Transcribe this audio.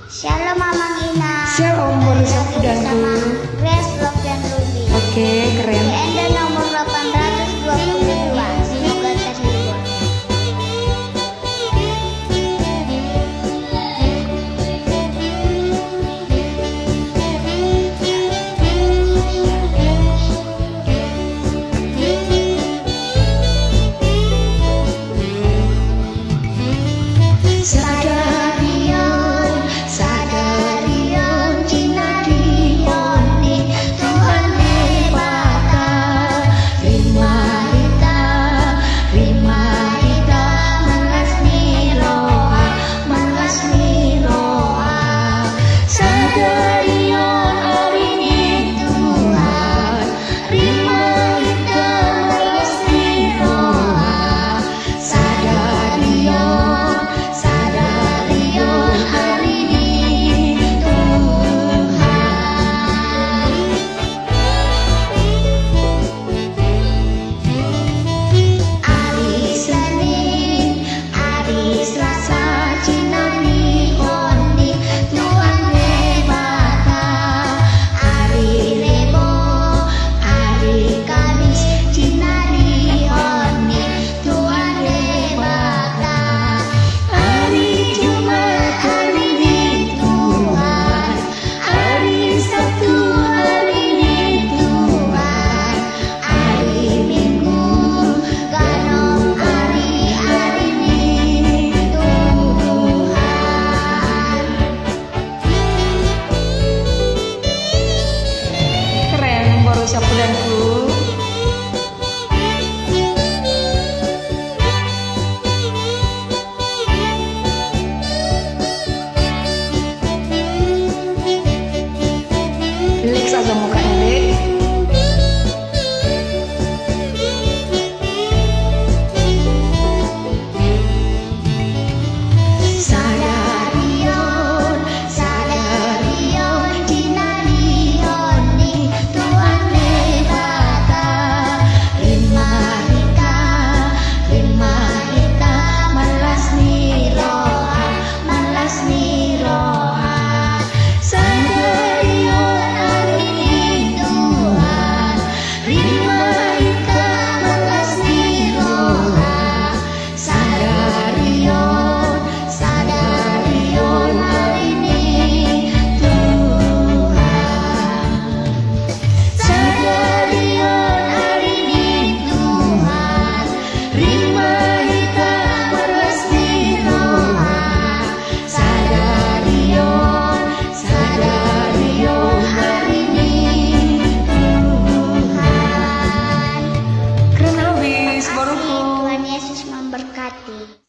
Shalom Mama Gina. Shalom Borosapudangku. Bersama Grace Love dan Ruby. Oke, keren. GND nomor 822. Semoga terhibur. Sadarion, sadarion, cinarion ni Tuhan hebata. Rimarita, rimarita, melas miroa. Sadarion hari ini Tuhan, rimarita, melas miroa. Sadarion, sadarion hari ini Tuhan. Hari Senin, hari Selasa, cinani oni Tuhan hebata. Hari Rebo, hari Kamis, cinani oni Tuhan hebata. Hari Jumat, hari ini Tuhan. Hari Sabtu, hari ini Tuhan. Hari Minggu, ganong hari ini Tuhan. Keren Borosapudangku. Relax aja mukanya, Dek. Sadarion, sadarion, cinarion ni Tuhan hebata. Rimarita, rimarita, melas miroa. Sadarion hari ini Tuhan, rimarita, melas miroa. Sadarion, sadarion hari ini Tuhan. Sadarion hari ini Tuhan, rimarita, melas miroa. Sadarion, sadarion hari ini Tuhan. Keren habis, Terima kasih. baruku. Tuhan Yesus memberkati.